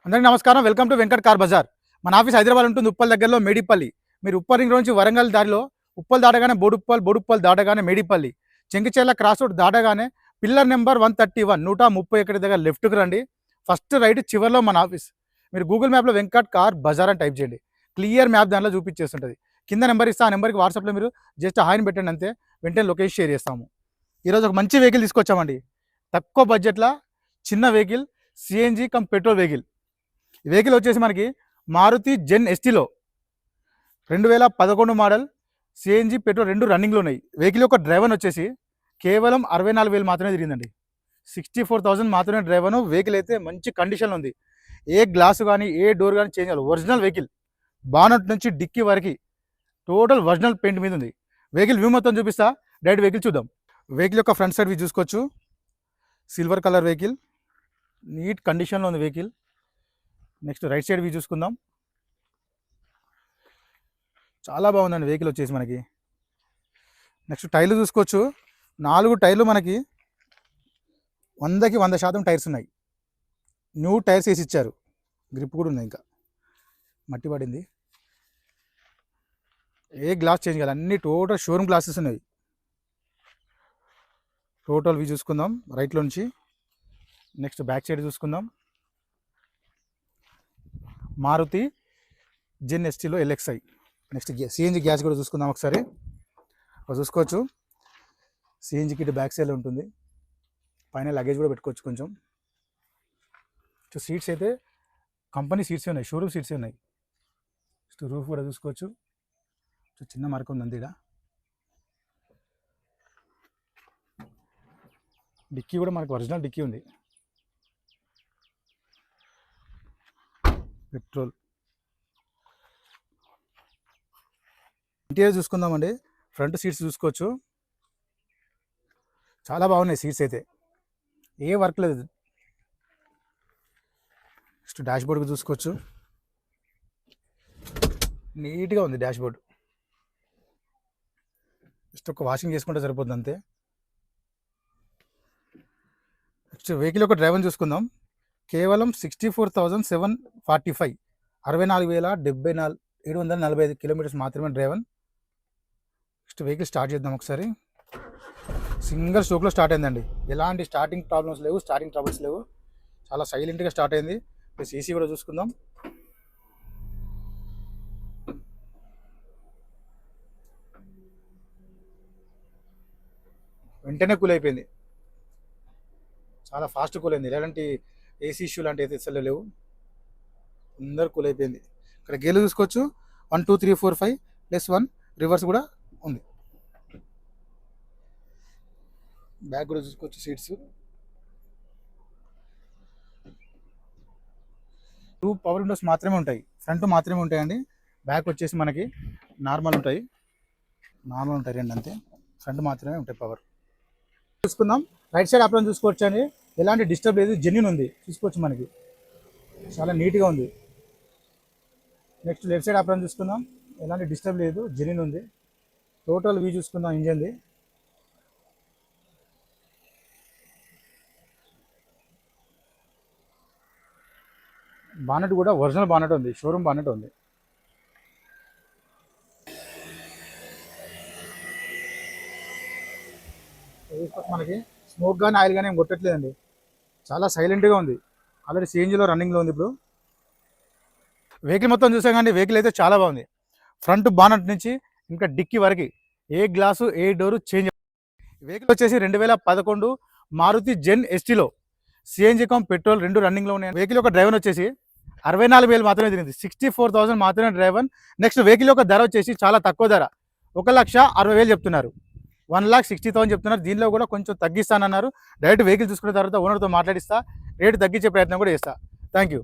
అందరికీ నమస్కారం. Welcome to Venkat car bazaar. మన ఆఫీస్ హైదరాబాద్ ఉంటుంది, ఉప్పల్ దగ్గరలో మేడిపల్లి. మీరు ఉప్పల్ రింగ్ రోడ్ నుంచి వరంగల్ దారిలో ఉప్పల్ దాటగానే బోడుప్పల్, బోడుప్పల్ దాటగానే మేడిపల్లి, చెంగిచెర్ల క్రాస్ రోడ్ దాటగానే పిల్లర్ నెంబర్ 131 131 దగ్గర లెఫ్ట్కి రండి. ఫస్ట్ రైట్ చివరిలో మన ఆఫీస్. మీరు గూగుల్ మ్యాప్లో వెంకట్ కార్ బజార్ అని టైప్ చేయండి, క్లియర్ మ్యాప్ దానిలో చూపించేస్తుంటుంది. కింద నెంబర్ ఇస్తే ఆ నెంబర్కి వాట్సాప్లో మీరు జస్ట్ హాయిని పెట్టండి, అంతే వెంటనే లొకేషన్ షేర్ చేస్తాము. ఈరోజు ఒక మంచి వెహికల్ తీసుకొచ్చామండి, తక్కువ బడ్జెట్లో చిన్న vehicle, CNG come petrol vehicle. ఈ వెహికల్ వచ్చేసి మనకి మారుతి జెన్ ఎస్టీలో 2011 మోడల్, సిఎన్జి పెట్రోల్ రెండు రన్నింగ్లో ఉన్నాయి. వెహికల్ యొక్క డ్రైవర్ వచ్చేసి కేవలం 64,000 మాత్రమే తిరిగిందండి. 64,000 మాత్రమే డ్రైవర్. వెహికల్ అయితే మంచి కండిషన్లో ఉంది. ఏ గ్లాసు కానీ ఏ డోర్ కానీ చేంజ్ అవ్వాలి. ఒరిజినల్ వెహికల్, బానట్ నుంచి డిక్కీ వరకు టోటల్ ఒరిజినల్ పెయింట్ మీద ఉంది. వెహికల్ వ్యూ మొత్తం చూపిస్తా, డైరెక్ట్ వెహికల్ చూద్దాం. వెహికల్ యొక్క ఫ్రంట్ సైడ్ వ్యూ చూసుకోవచ్చు. సిల్వర్ కలర్ వెహికల్, నీట్ కండిషన్లో ఉంది vehicle. Next right side view చూసుకుందాం. చాలా బాగుందండి వెహికల్ వచ్చేసి మనకి. నెక్స్ట్ టైర్లు చూసుకోవచ్చు. 4 టైర్లు మనకి 100కి 100% టైర్స్ ఉన్నాయి. న్యూ టైర్స్ వేసి ఇచ్చారు. గ్రిప్ కూడా ఉంది, ఇంకా మట్టి పడింది. ఏ గ్లాస్ చేంజ్ కాదు, అన్ని టోటల్ షోరూమ్ గ్లాసెస్ ఉన్నాయి. టోటల్ వ్యూ చూసుకుందాం రైట్లో నుంచి. నెక్స్ట్ బ్యాక్ సైడ్ చూసుకుందాం. మారుతి జెన్ ఎస్టీలో ఎల్ఎక్స్ఐ. నెక్స్ట్ సిఎన్జి గ్యాస్ కూడా చూసుకుందాం ఒకసారి. చూసుకోవచ్చు, సిఎన్జి కిట్ బ్యాక్ సైడ్లో ఉంటుంది. పైన లగేజ్ కూడా పెట్టుకోవచ్చు కొంచెం. సీట్స్ అయితే కంపెనీ సీట్సే ఉన్నాయి, షోరూమ్ సీట్సే ఉన్నాయి. నెక్స్ట్ రూఫ్ కూడా చూసుకోవచ్చు. చిన్న మార్క్ ఉంది అంతే. డిక్కీ కూడా మనకు ఒరిజినల్ డిక్కీ ఉంది. పెట్రోల్ ఇంటీరియర్ చూసుకుందామండి. ఫ్రంట్ సీట్స్ చూసుకోవచ్చు, చాలా బాగున్నాయి సీట్స్ అయితే, ఏ వర్క్ లేదు. నెక్స్ట్ డాష్ బోర్డ్ చూసుకోవచ్చు, నీట్గా ఉంది డాష్ బోర్డ్. జస్ట్ ఒక వాషింగ్ చేసుకుంటే సరిపోతుంది అంతే. నెక్స్ట్ వెహికల్ యొక్క డ్రైవర్ చూసుకుందాం. కేవలం 64,745, 64,745 కిలోమీటర్స్ మాత్రమే డ్రైవర్. నెక్స్ట్ వెహికల్ స్టార్ట్ చేద్దాం ఒకసారి. సింగిల్ స్ట్రోక్లో స్టార్ట్ అయిందండి, ఎలాంటి స్టార్టింగ్ ప్రాబ్లమ్స్ లేవు, స్టార్టింగ్ ట్రబుల్స్ లేవు. చాలా సైలెంట్గా స్టార్ట్ అయింది. ప్లస్ ఏసీ కూడా చూసుకుందాం. వెంటనే కూల్ అయిపోయింది, చాలా ఫాస్ట్ కూల్ అయింది. ఎలాంటి ఏసీ ఇష్యూ లాంటి అయితే అసలు లేవు, అందరు కూల్ అయిపోయింది. ఇక్కడ గేర్లు చూసుకోవచ్చు, 1 2 3 4 5 +1 రివర్స్ కూడా ఉంది. బ్యాక్ కూడా చూసుకోవచ్చు. సీట్స్ 2 పవర్ విండోస్ మాత్రమే ఉంటాయి, ఫ్రంట్ మాత్రమే ఉంటాయండి. బ్యాక్ వచ్చేసి మనకి నార్మల్ ఉంటాయి రెండు అంతే. ఫ్రంట్ మాత్రమే ఉంటాయి పవర్. చూసుకుందాం. రైట్ సైడ్ అప్రాన్ చూసుకోవచ్చు అండి, ఎలాంటి డిస్టర్బ్ లేదు, జెన్యూన్ ఉంది. చూసుకోవచ్చు మనకి చాలా నీట్గా ఉంది. నెక్స్ట్ లెఫ్ట్ సైడ్ అప్రాన్ చూసుకుందాం, ఎలాంటి డిస్టర్బ్ లేదు, జెన్యూన్ ఉంది. టోటల్ వ్యూ చూసుకుందాం ఇంజన్ది. బానెట్ కూడా ఒరిజినల్ బానెట్ ఉంది, షోరూమ్ బానెట్ ఉంది. మనకి స్మోక్ కానీ ఆయిల్ కానీ ఏం కొట్టట్లేదండి, చాలా సైలెంట్గా ఉంది. ఆల్రెడీ సిఎన్జిలో రన్నింగ్లో ఉంది. ఇప్పుడు వెహికల్ మొత్తం చూసాం కానీ వెహికల్ అయితే చాలా బాగుంది. ఫ్రంట్ బానట్ నుంచి ఇంకా డిక్కీ వరకు ఏ గ్లాసు ఏ డోరు చేంజ్. వెహికల్ వచ్చేసి 2011 మారుతి జెన్ ఎస్టీలో సిఎన్జి కమ్ పెట్రోల్ రెండు రన్నింగ్లో ఉన్నాయి. వెహికల్ యొక్క డ్రైవర్ వచ్చేసి 64,000 మాత్రమే తిరిగింది, 64,000 మాత్రమే డ్రైవర్. నెక్స్ట్ వెహికల్ యొక్క ధర వచ్చేసి చాలా తక్కువ ధర, 1,60,000 చెప్తున్నారు, 1,60,000 చెప్తున్నారు. దీనిలో కూడా కొంచెం తగ్గిస్తానన్నారు. డైరెక్ట్ వెహికల్ చూసుకున్న తర్వాత ఓనర్తో మాట్లాడిస్తా, రేటు తగ్గించే ప్రయత్నం కూడా చేస్తా. Thank you.